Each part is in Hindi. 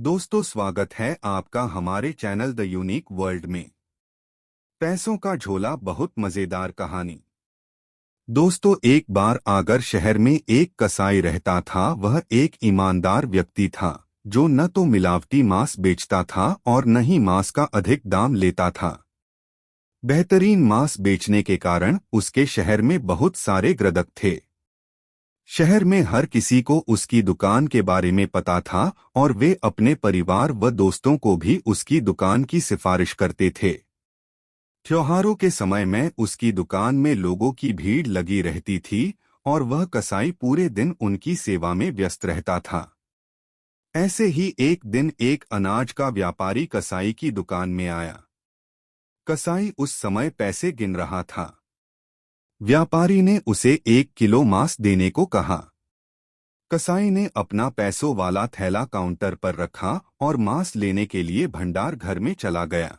दोस्तों, स्वागत है आपका हमारे चैनल द यूनिक वर्ल्ड में। पैसों का झोला बहुत मजेदार कहानी। दोस्तों, एक बार आगर शहर में एक कसाई रहता था। वह एक ईमानदार व्यक्ति था जो न तो मिलावटी मांस बेचता था और न ही मांस का अधिक दाम लेता था। बेहतरीन मांस बेचने के कारण उसके शहर में बहुत सारे ग्राहक थे। शहर में हर किसी को उसकी दुकान के बारे में पता था और वे अपने परिवार व दोस्तों को भी उसकी दुकान की सिफारिश करते थे। त्योहारों के समय में उसकी दुकान में लोगों की भीड़ लगी रहती थी और वह कसाई पूरे दिन उनकी सेवा में व्यस्त रहता था। ऐसे ही एक दिन एक अनाज का व्यापारी कसाई की दुकान में आया। कसाई उस समय पैसे गिन रहा था। व्यापारी ने उसे 1 किलो मांस देने को कहा। कसाई ने अपना पैसों वाला थैला काउंटर पर रखा और मांस लेने के लिए भंडार घर में चला गया।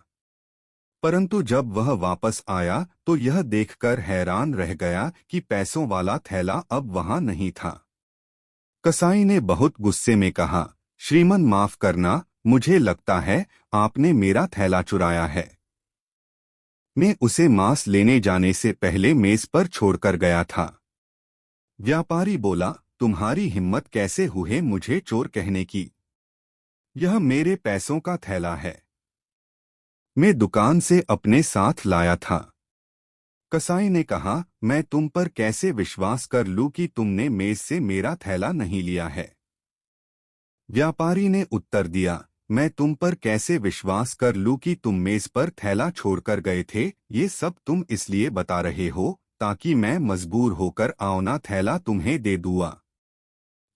परंतु जब वह वापस आया तो यह देखकर हैरान रह गया कि पैसों वाला थैला अब वहां नहीं था। कसाई ने बहुत गुस्से में कहा, श्रीमान माफ करना, मुझे लगता है आपने मेरा थैला चुराया है। मैं उसे मांस लेने जाने से पहले मेज पर छोड़कर गया था। व्यापारी बोला, तुम्हारी हिम्मत कैसे हुई मुझे चोर कहने की? यह मेरे पैसों का थैला है, मैं दुकान से अपने साथ लाया था। कसाई ने कहा, मैं तुम पर कैसे विश्वास कर लूं कि तुमने मेज से मेरा थैला नहीं लिया है? व्यापारी ने उत्तर दिया, मैं तुम पर कैसे विश्वास कर लूं कि तुम मेज पर थैला छोड़कर गए थे? ये सब तुम इसलिए बता रहे हो ताकि मैं मजबूर होकर आऊना थैला तुम्हें दे दूंगा।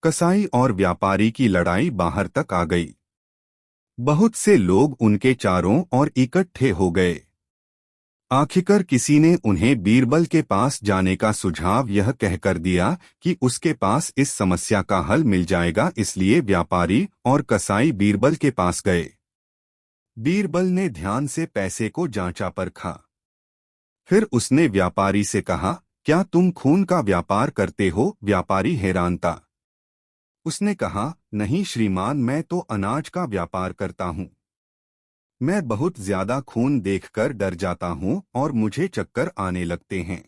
कसाई और व्यापारी की लड़ाई बाहर तक आ गई। बहुत से लोग उनके चारों ओर इकट्ठे हो गए। आखिरकार किसी ने उन्हें बीरबल के पास जाने का सुझाव यह कहकर दिया कि उसके पास इस समस्या का हल मिल जाएगा। इसलिए व्यापारी और कसाई बीरबल के पास गए। बीरबल ने ध्यान से पैसे को जांचा परखा। फिर उसने व्यापारी से कहा, क्या तुम खून का व्यापार करते हो? व्यापारी हैरान था। उसने कहा, नहीं श्रीमान, मैं तो अनाज का व्यापार करता हूँ। मैं बहुत ज्यादा खून देखकर डर जाता हूँ और मुझे चक्कर आने लगते हैं।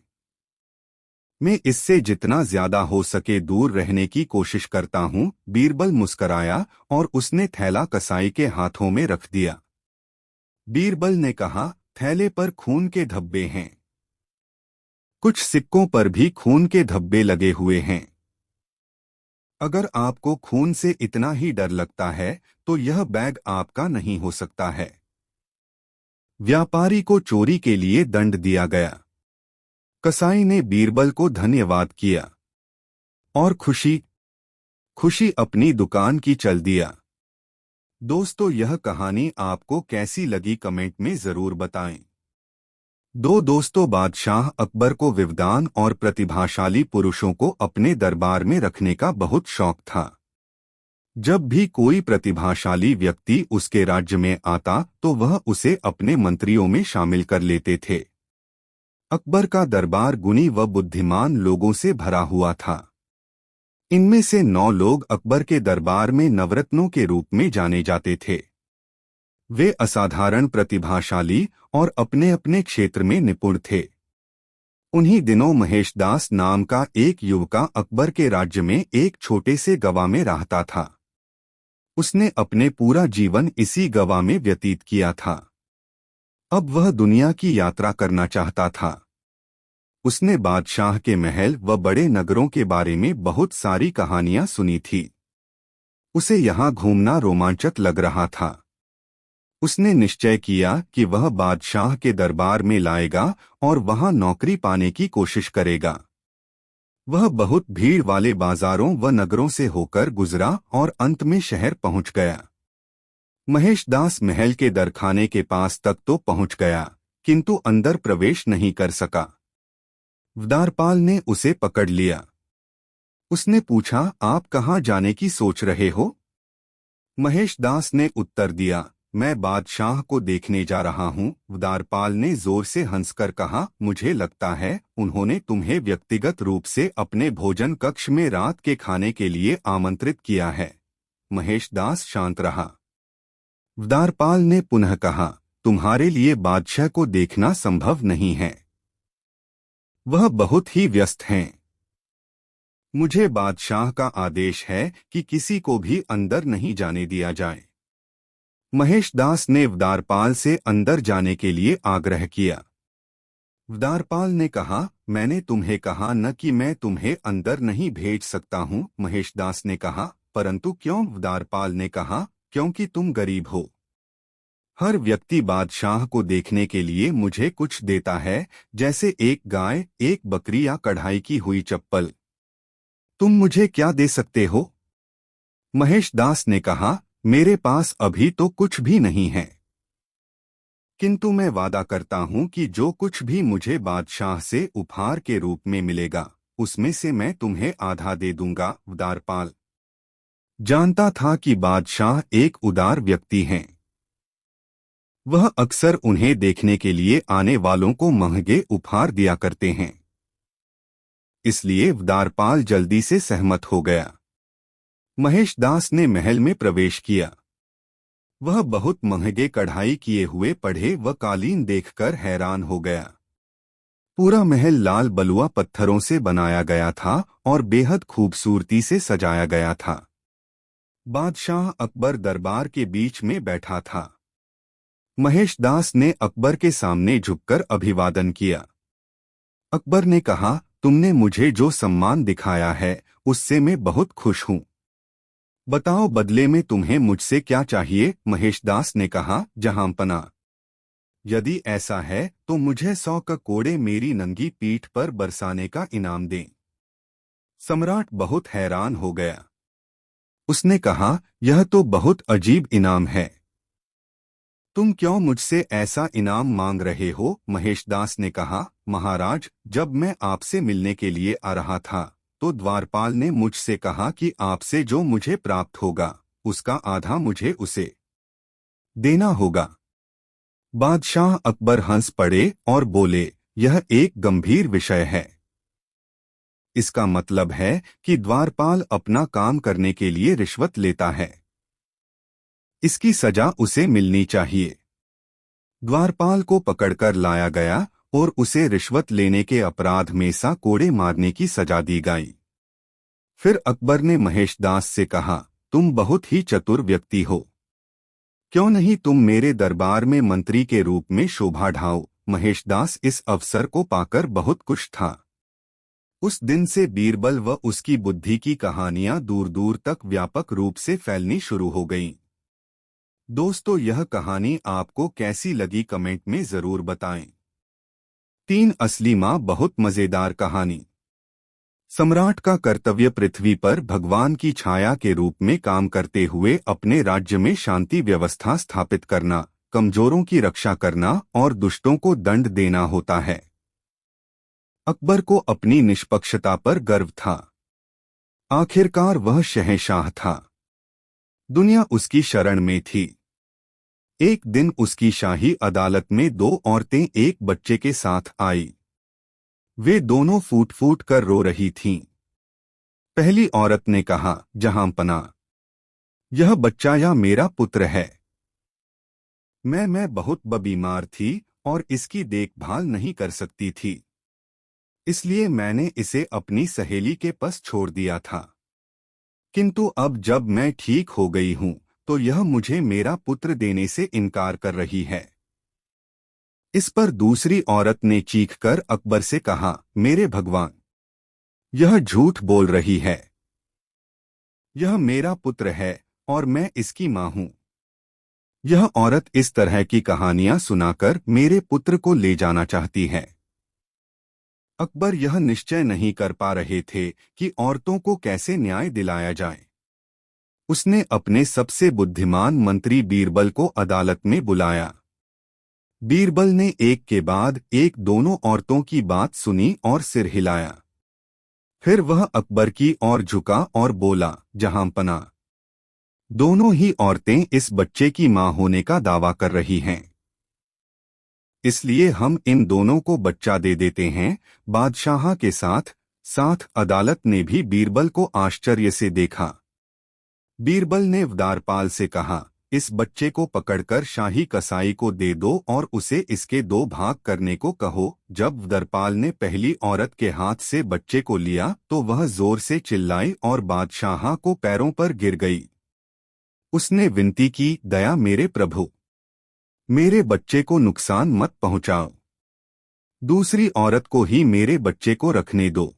मैं इससे जितना ज्यादा हो सके दूर रहने की कोशिश करता हूँ। बीरबल मुस्कराया और उसने थैला कसाई के हाथों में रख दिया। बीरबल ने कहा, थैले पर खून के धब्बे हैं। कुछ सिक्कों पर भी खून के धब्बे लगे हुए हैं। अगर आपको खून से इतना ही डर लगता है तो यह बैग आपका नहीं हो सकता है। व्यापारी को चोरी के लिए दंड दिया गया। कसाई ने बीरबल को धन्यवाद किया और खुशी खुशी अपनी दुकान की चल दिया। दोस्तों, यह कहानी आपको कैसी लगी कमेंट में जरूर बताएं। दोस्तों, बादशाह अकबर को विद्वान और प्रतिभाशाली पुरुषों को अपने दरबार में रखने का बहुत शौक था। जब भी कोई प्रतिभाशाली व्यक्ति उसके राज्य में आता तो वह उसे अपने मंत्रियों में शामिल कर लेते थे। अकबर का दरबार गुणी व बुद्धिमान लोगों से भरा हुआ था। इनमें से 9 लोग अकबर के दरबार में नवरत्नों के रूप में जाने जाते थे। वे असाधारण प्रतिभाशाली और अपने अपने क्षेत्र में निपुण थे। उन्हीं दिनों महेशदास नाम का एक युवका अकबर के राज्य में एक छोटे से गांव में रहता था। उसने अपने पूरा जीवन इसी गांव में व्यतीत किया था। अब वह दुनिया की यात्रा करना चाहता था। उसने बादशाह के महल व बड़े नगरों के बारे में बहुत सारी कहानियां सुनी थी। उसे यहाँ घूमना रोमांचक लग रहा था। उसने निश्चय किया कि वह बादशाह के दरबार में लाएगा और वहां नौकरी पाने की कोशिश करेगा। वह बहुत भीड़ वाले बाजारों व नगरों से होकर गुजरा और अंत में शहर पहुंच गया। महेशदास महल के दरखाने के पास तक तो पहुंच गया, किंतु अंदर प्रवेश नहीं कर सका। द्वारपाल ने उसे पकड़ लिया। उसने पूछा, आप कहाँ जाने की सोच रहे हो? महेशदास ने उत्तर दिया, मैं बादशाह को देखने जा रहा हूँ। द्वारपाल ने जोर से हंसकर कहा, मुझे लगता है उन्होंने तुम्हें व्यक्तिगत रूप से अपने भोजन कक्ष में रात के खाने के लिए आमंत्रित किया है। महेशदास शांत रहा। द्वारपाल ने पुनः कहा, तुम्हारे लिए बादशाह को देखना संभव नहीं है। वह बहुत ही व्यस्त हैं। मुझे बादशाह का आदेश है कि किसी को भी अंदर नहीं जाने दिया जाए। महेशदास ने द्वारपाल से अंदर जाने के लिए आग्रह किया। द्वारपाल ने कहा, मैंने तुम्हें कहा न कि मैं तुम्हें अंदर नहीं भेज सकता हूँ। महेशदास ने कहा, परंतु क्यों? द्वारपाल ने कहा, क्योंकि तुम गरीब हो। हर व्यक्ति बादशाह को देखने के लिए मुझे कुछ देता है, जैसे एक गाय, एक बकरी या कढ़ाई की हुई चप्पल। तुम मुझे क्या दे सकते हो? महेशदास ने कहा, मेरे पास अभी तो कुछ भी नहीं है, किंतु मैं वादा करता हूं कि जो कुछ भी मुझे बादशाह से उपहार के रूप में मिलेगा, उसमें से मैं तुम्हें आधा दे दूंगा। द्वारपाल जानता था कि बादशाह एक उदार व्यक्ति हैं। वह अक्सर उन्हें देखने के लिए आने वालों को महंगे उपहार दिया करते हैं। इसलिए द्वारपाल जल्दी से सहमत हो गया। महेशदास ने महल में प्रवेश किया। वह बहुत महंगे कढ़ाई किए हुए पढ़े व कालीन देखकर हैरान हो गया। पूरा महल लाल बलुआ पत्थरों से बनाया गया था और बेहद खूबसूरती से सजाया गया था। बादशाह अकबर दरबार के बीच में बैठा था। महेशदास ने अकबर के सामने झुककर अभिवादन किया। अकबर ने कहा, तुमने मुझे जो सम्मान दिखाया है उससे मैं बहुत खुश हूँ। बताओ, बदले में तुम्हें मुझसे क्या चाहिए? महेशदास ने कहा, जहांपना, यदि ऐसा है तो मुझे 100 ककोड़े मेरी नंगी पीठ पर बरसाने का इनाम दें। सम्राट बहुत हैरान हो गया। उसने कहा, यह तो बहुत अजीब इनाम है। तुम क्यों मुझसे ऐसा इनाम मांग रहे हो? महेशदास ने कहा, महाराज, जब मैं आपसे मिलने के लिए आ रहा था तो द्वारपाल ने मुझसे कहा कि आपसे जो मुझे प्राप्त होगा उसका आधा मुझे उसे देना होगा। बादशाह अकबर हंस पड़े और बोले, यह एक गंभीर विषय है। इसका मतलब है कि द्वारपाल अपना काम करने के लिए रिश्वत लेता है। इसकी सजा उसे मिलनी चाहिए। द्वारपाल को पकड़कर लाया गया और उसे रिश्वत लेने के अपराध में 100 कोड़े मारने की सजा दी गई। फिर अकबर ने महेशदास से कहा, तुम बहुत ही चतुर व्यक्ति हो। क्यों नहीं तुम मेरे दरबार में मंत्री के रूप में शोभा ढाओ? महेशदास इस अवसर को पाकर बहुत खुश था। उस दिन से बीरबल व उसकी बुद्धि की कहानियां दूर दूर तक व्यापक रूप से फैलनी शुरू हो गईं। दोस्तों, यह कहानी आपको कैसी लगी कमेंट में जरूर बताएं। 3 असली माँ बहुत मजेदार कहानी। सम्राट का कर्तव्य पृथ्वी पर भगवान की छाया के रूप में काम करते हुए अपने राज्य में शांति व्यवस्था स्थापित करना, कमजोरों की रक्षा करना और दुष्टों को दंड देना होता है। अकबर को अपनी निष्पक्षता पर गर्व था। आखिरकार वह शहंशाह था। दुनिया उसकी शरण में थी। एक दिन उसकी शाही अदालत में 2 औरतें एक बच्चे के साथ आई। वे दोनों फूट फूट कर रो रही थीं। पहली औरत ने कहा, जहांपना, यह बच्चा या मेरा पुत्र है। मैं बहुत बीमार थी और इसकी देखभाल नहीं कर सकती थी, इसलिए मैंने इसे अपनी सहेली के पास छोड़ दिया था। किंतु अब जब मैं ठीक हो गई हूं तो यह मुझे मेरा पुत्र देने से इनकार कर रही है। इस पर दूसरी औरत ने चीखकर अकबर से कहा, मेरे भगवान, यह झूठ बोल रही है। यह मेरा पुत्र है और मैं इसकी मां हूं। यह औरत इस तरह की कहानियां सुनाकर मेरे पुत्र को ले जाना चाहती है। अकबर यह निश्चय नहीं कर पा रहे थे कि औरतों को कैसे न्याय दिलाया जाए। उसने अपने सबसे बुद्धिमान मंत्री बीरबल को अदालत में बुलाया। बीरबल ने एक के बाद एक दोनों औरतों की बात सुनी और सिर हिलाया। फिर वह अकबर की ओर झुका और बोला, जहांपना, दोनों ही औरतें इस बच्चे की मां होने का दावा कर रही हैं। इसलिए हम इन दोनों को बच्चा दे देते हैं। बादशाह के साथ साथ अदालत ने भी बीरबल को आश्चर्य से देखा। बीरबल ने द्वारपाल से कहा, इस बच्चे को पकड़कर शाही कसाई को दे दो और उसे इसके 2 भाग करने को कहो। जब दरपाल ने पहली औरत के हाथ से बच्चे को लिया तो वह जोर से चिल्लाई और बादशाह को पैरों पर गिर गई। उसने विनती की, दया मेरे प्रभु, मेरे बच्चे को नुकसान मत पहुंचाओ। दूसरी औरत को ही मेरे बच्चे को रखने दो।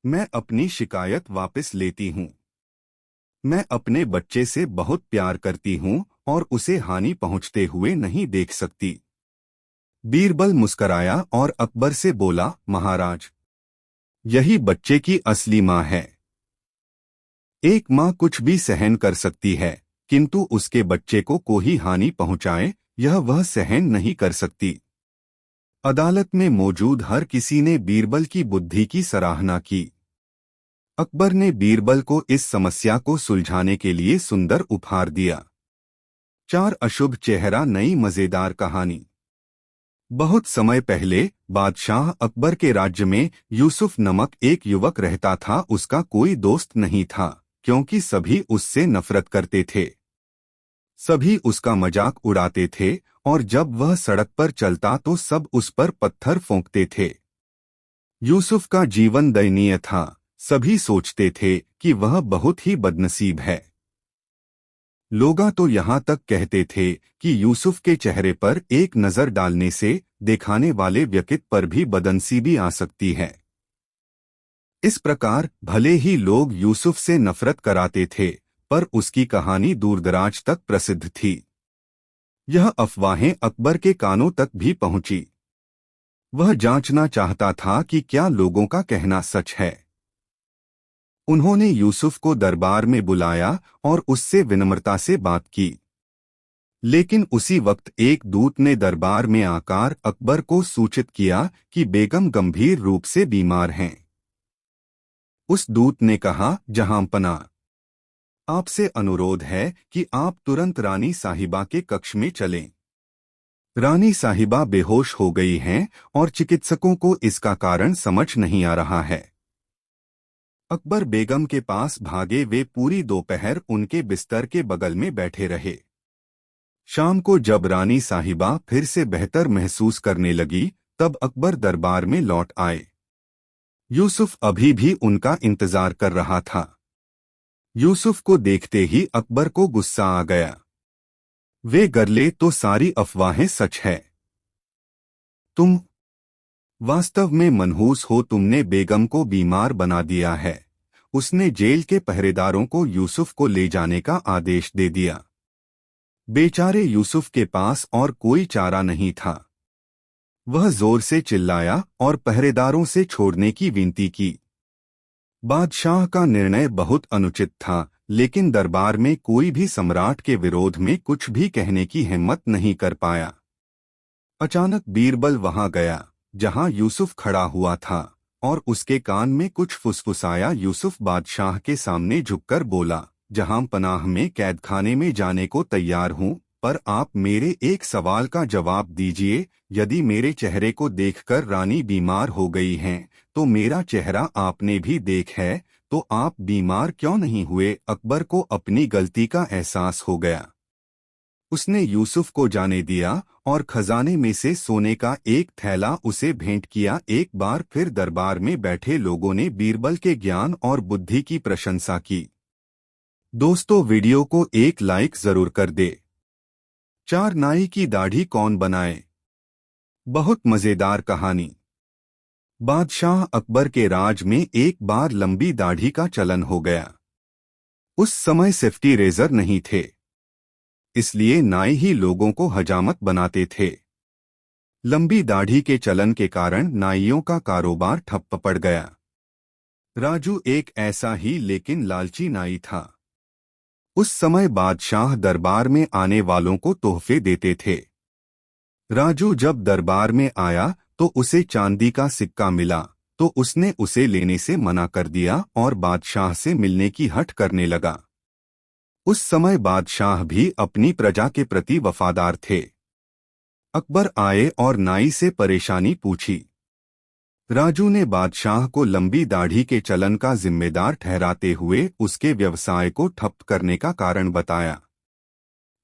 मैं अपनी शिकायत वापस लेती हूँ। मैं अपने बच्चे से बहुत प्यार करती हूँ और उसे हानि पहुँचते हुए नहीं देख सकती। बीरबल मुस्कराया और अकबर से बोला, महाराज, यही बच्चे की असली माँ है। एक माँ कुछ भी सहन कर सकती है, किंतु उसके बच्चे को कोई हानि पहुँचाए यह वह सहन नहीं कर सकती। अदालत में मौजूद हर किसी ने बीरबल की बुद्धि की सराहना की। अकबर ने बीरबल को इस समस्या को सुलझाने के लिए सुंदर उपहार दिया। 4 अशुभ चेहरा नई मजेदार कहानी। बहुत समय पहले बादशाह अकबर के राज्य में यूसुफ नमक एक युवक रहता था। उसका कोई दोस्त नहीं था क्योंकि सभी उससे नफरत करते थे। सभी उसका मजाक उड़ाते थे और जब वह सड़क पर चलता तो सब उस पर पत्थर फेंकते थे। यूसुफ का जीवन दयनीय था। सभी सोचते थे कि वह बहुत ही बदनसीब है। लोग तो यहाँ तक कहते थे कि यूसुफ के चेहरे पर एक नजर डालने से दिखाने वाले व्यक्ति पर भी बदनसीबी आ सकती है। इस प्रकार भले ही लोग यूसुफ से नफरत कराते थे, पर उसकी कहानी दूरदराज तक प्रसिद्ध थी। यह अफवाहें अकबर के कानों तक भी पहुंची। वह जांचना चाहता था कि क्या लोगों का कहना सच है। उन्होंने यूसुफ को दरबार में बुलाया और उससे विनम्रता से बात की। लेकिन उसी वक्त एक दूत ने दरबार में आकर अकबर को सूचित किया कि बेगम गंभीर रूप से बीमार हैं। उस दूत ने कहा, जहांपना, आपसे अनुरोध है कि आप तुरंत रानी साहिबा के कक्ष में चलें। रानी साहिबा बेहोश हो गई हैं और चिकित्सकों को इसका कारण समझ नहीं आ रहा है। अकबर बेगम के पास भागे। वे पूरी दोपहर उनके बिस्तर के बगल में बैठे रहे। शाम को जब रानी साहिबा फिर से बेहतर महसूस करने लगी तब अकबर दरबार में लौट आए। यूसुफ अभी भी उनका इंतजार कर रहा था। यूसुफ को देखते ही अकबर को गुस्सा आ गया। वे गरले तो सारी अफवाहें सच है। तुम वास्तव में मनहूस हो। तुमने बेगम को बीमार बना दिया है। उसने जेल के पहरेदारों को यूसुफ को ले जाने का आदेश दे दिया। बेचारे यूसुफ के पास और कोई चारा नहीं था। वह जोर से चिल्लाया और पहरेदारों से छोड़ने की विनती की। बादशाह का निर्णय बहुत अनुचित था, लेकिन दरबार में कोई भी सम्राट के विरोध में कुछ भी कहने की हिम्मत नहीं कर पाया। अचानक बीरबल वहां गया जहां यूसुफ खड़ा हुआ था और उसके कान में कुछ फुसफुसाया। यूसुफ बादशाह के सामने झुककर बोला, जहां पनाह में कैदखाने में जाने को तैयार हूं, पर आप मेरे एक सवाल का जवाब दीजिए। यदि मेरे चेहरे को देखकर रानी बीमार हो गई हैं, तो मेरा चेहरा आपने भी देख है, तो आप बीमार क्यों नहीं हुए? अकबर को अपनी गलती का एहसास हो गया। उसने यूसुफ को जाने दिया और खजाने में से सोने का एक थैला उसे भेंट किया। एक बार फिर दरबार में बैठे लोगों ने बीरबल के ज्ञान और बुद्धि की प्रशंसा की। दोस्तों, वीडियो को एक लाइक जरूर कर दे। 4 नाई की दाढ़ी कौन बनाए? बहुत मजेदार कहानी। बादशाह अकबर के राज में एक बार लंबी दाढ़ी का चलन हो गया। उस समय सेफ्टी रेजर नहीं थे, इसलिए नाई ही लोगों को हजामत बनाते थे। लंबी दाढ़ी के चलन के कारण नाइयों का कारोबार ठप्प पड़ गया। राजू एक ऐसा ही लेकिन लालची नाई था। उस समय बादशाह दरबार में आने वालों को तोहफे देते थे। राजू जब दरबार में आया तो उसे चांदी का सिक्का मिला, तो उसने उसे लेने से मना कर दिया और बादशाह से मिलने की हठ करने लगा। उस समय बादशाह भी अपनी प्रजा के प्रति वफादार थे। अकबर आए और नाई से परेशानी पूछी। राजू ने बादशाह को लंबी दाढ़ी के चलन का जिम्मेदार ठहराते हुए उसके व्यवसाय को ठप करने का कारण बताया।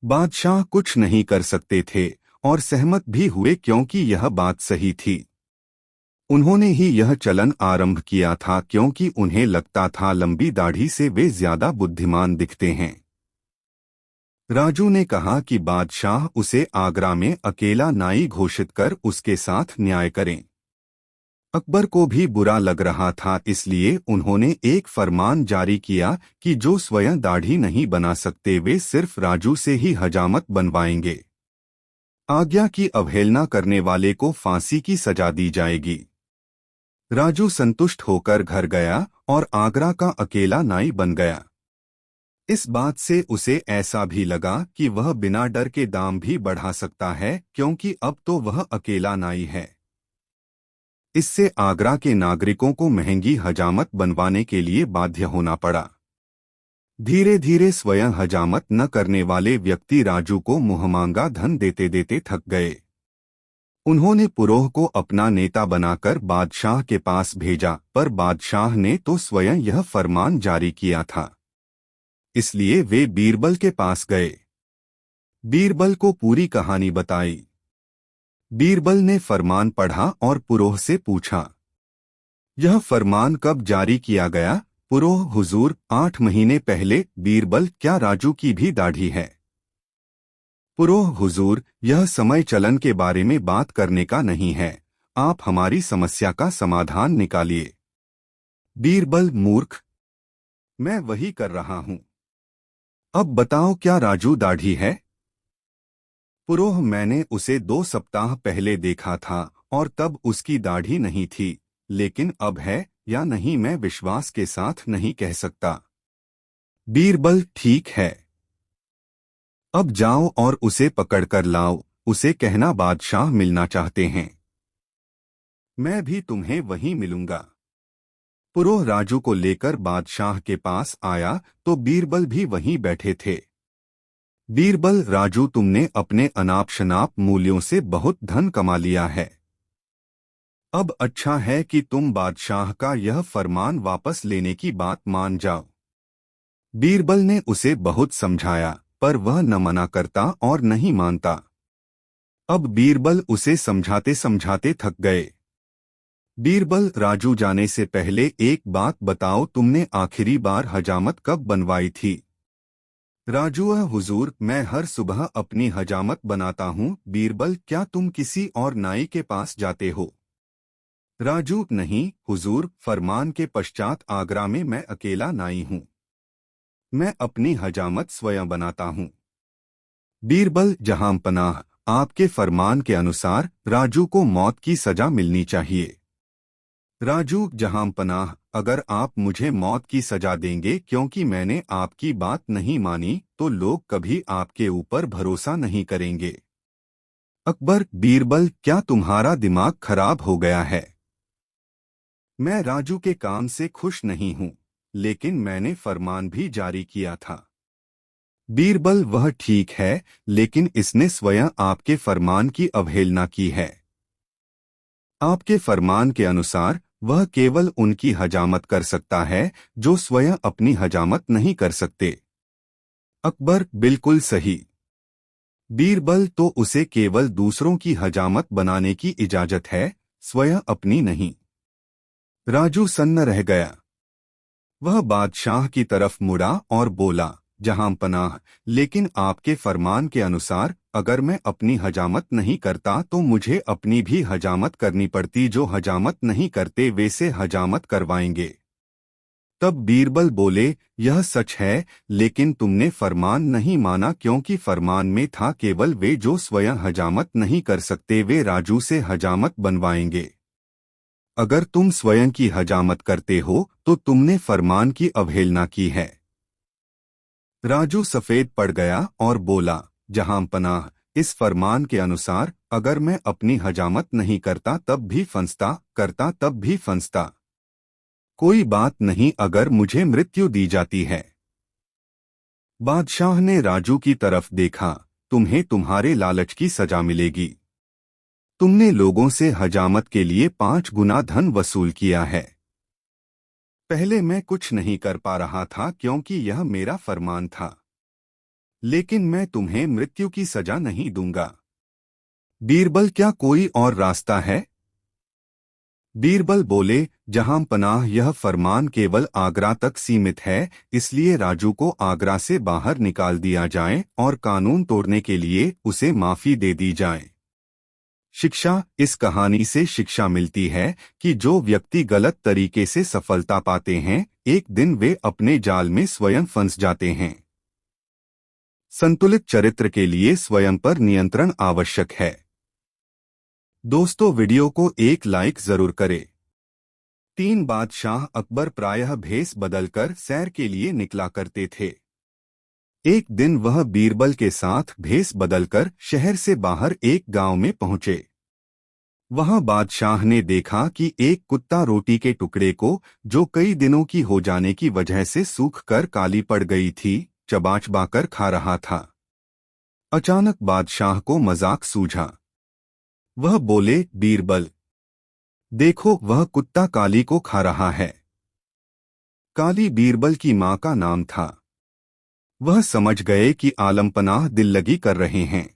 बादशाह कुछ नहीं कर सकते थे और सहमत भी हुए क्योंकि यह बात सही थी। उन्होंने ही यह चलन आरंभ किया था क्योंकि उन्हें लगता था लंबी दाढ़ी से वे ज्यादा बुद्धिमान दिखते हैं। राजू ने कहा कि बादशाह उसे आगरा में अकेला नाई घोषित कर उसके साथ न्याय करें। अकबर को भी बुरा लग रहा था, इसलिए उन्होंने एक फरमान जारी किया कि जो स्वयं दाढ़ी नहीं बना सकते वे सिर्फ राजू से ही हजामत बनवाएंगे। आज्ञा की अवहेलना करने वाले को फांसी की सजा दी जाएगी। राजू संतुष्ट होकर घर गया और आगरा का अकेला नाई बन गया। इस बात से उसे ऐसा भी लगा कि वह बिना डर के दाम भी बढ़ा सकता है क्योंकि अब तो वह अकेला नाई है। इससे आगरा के नागरिकों को महंगी हजामत बनवाने के लिए बाध्य होना पड़ा। धीरे धीरे स्वयं हजामत न करने वाले व्यक्ति राजू को मुहमांगा धन देते देते थक गए। उन्होंने पुरोह को अपना नेता बनाकर बादशाह के पास भेजा, पर बादशाह ने तो स्वयं यह फरमान जारी किया था। इसलिए वे बीरबल के पास गए। बीरबल को पूरी कहानी बताई। बीरबल ने फरमान पढ़ा और पुरोह से पूछा, यह फरमान कब जारी किया गया? पुरोह, हुजूर, 8 महीने पहले। बीरबल, क्या राजू की भी दाढ़ी है? पुरोह, हुजूर, यह समय चलन के बारे में बात करने का नहीं है, आप हमारी समस्या का समाधान निकालिए। बीरबल, मूर्ख, मैं वही कर रहा हूं। अब बताओ, क्या राजू दाढ़ी है? पुरोह, मैंने उसे 2 सप्ताह पहले देखा था और तब उसकी दाढ़ी नहीं थी, लेकिन अब है या नहीं मैं विश्वास के साथ नहीं कह सकता। बीरबल, ठीक है। अब जाओ और उसे पकड़कर लाओ, उसे कहना बादशाह मिलना चाहते हैं। मैं भी तुम्हें वहीं मिलूंगा। पुरोह राजू को लेकर बादशाह के पास आया तो बीरबल भी वहीं बैठे थे। बीरबल, राजू, तुमने अपने अनाप शनाप मूल्यों से बहुत धन कमा लिया है। अब अच्छा है कि तुम बादशाह का यह फरमान वापस लेने की बात मान जाओ। बीरबल ने उसे बहुत समझाया, पर वह न मना करता और नहीं मानता। अब बीरबल उसे समझाते समझाते थक गए। बीरबल, राजू जाने से पहले एक बात बताओ, तुमने आखिरी बार हजामत कब बनवाई थी? राजू, हुजूर, मैं हर सुबह अपनी हजामत बनाता हूँ। बीरबल, क्या तुम किसी और नाई के पास जाते हो? राजू, नहीं हुजूर, फरमान के पश्चात आगरा में मैं अकेला नाई हूँ। मैं अपनी हजामत स्वयं बनाता हूँ। बीरबल, जहां पनाह, आपके फरमान के अनुसार राजू को मौत की सजा मिलनी चाहिए। राजू, जहां पनाह, अगर आप मुझे मौत की सजा देंगे क्योंकि मैंने आपकी बात नहीं मानी, तो लोग कभी आपके ऊपर भरोसा नहीं करेंगे। अकबर, बीरबल, क्या तुम्हारा दिमाग खराब हो गया है? मैं राजू के काम से खुश नहीं हूं, लेकिन मैंने फरमान भी जारी किया था। बीरबल, वह ठीक है, लेकिन इसने स्वयं आपके फरमान की अवहेलना की है। आपके फरमान के अनुसार वह केवल उनकी हजामत कर सकता है जो स्वयं अपनी हजामत नहीं कर सकते। अकबर, बिल्कुल सही। बीरबल, तो उसे केवल दूसरों की हजामत बनाने की इजाजत है, स्वयं अपनी नहीं। राजू सन्न रह गया। वह बादशाह की तरफ मुड़ा और बोला, जहां पनाह, लेकिन आपके फरमान के अनुसार अगर मैं अपनी हजामत नहीं करता तो मुझे अपनी भी हजामत करनी पड़ती। जो हजामत नहीं करते वे से हजामत करवाएंगे। तब बीरबल बोले, यह सच है, लेकिन तुमने फरमान नहीं माना क्योंकि फरमान में था केवल वे जो स्वयं हजामत नहीं कर सकते वे राजू से हजामत बनवाएंगे। अगर तुम स्वयं की हजामत करते हो तो तुमने फरमान की अवहेलना की है। राजू सफेद पड़ गया और बोला, जहां पनाह, इस फरमान के अनुसार अगर मैं अपनी हजामत नहीं करता तब भी फंसता, करता तब भी फंसता। कोई बात नहीं अगर मुझे मृत्यु दी जाती है। बादशाह ने राजू की तरफ देखा, तुम्हें तुम्हारे लालच की सजा मिलेगी। तुमने लोगों से हजामत के लिए 5 गुना धन वसूल किया है। पहले मैं कुछ नहीं कर पा रहा था क्योंकि यह मेरा फरमान था। लेकिन मैं तुम्हें मृत्यु की सजा नहीं दूंगा। बीरबल, क्या कोई और रास्ता है? बीरबल बोले, जहां पनाह, यह फरमान केवल आगरा तक सीमित है, इसलिए राजू को आगरा से बाहर निकाल दिया जाए और कानून तोड़ने के लिए उसे माफी दे दी जाए। शिक्षा। इस कहानी से शिक्षा मिलती है कि जो व्यक्ति गलत तरीके से सफलता पाते हैं, एक दिन वे अपने जाल में स्वयं फंस जाते हैं। संतुलित चरित्र के लिए स्वयं पर नियंत्रण आवश्यक है। दोस्तों, वीडियो को एक लाइक जरूर करें। 3 बादशाह अकबर प्रायः भेष बदलकर सैर के लिए निकला करते थे। एक दिन वह बीरबल के साथ भेष बदलकर शहर से बाहर एक गांव में पहुंचे। वहां बादशाह ने देखा कि एक कुत्ता रोटी के टुकड़े को, जो कई दिनों की हो जाने की वजह से सूख कर काली पड़ गई थी, चबा चबा कर खा रहा था। अचानक बादशाह को मजाक सूझा। वह बोले, बीरबल, देखो, वह कुत्ता काली को खा रहा है। काली बीरबल की मां का नाम था। वह समझ गए कि आलमपनाह दिल लगी कर रहे हैं,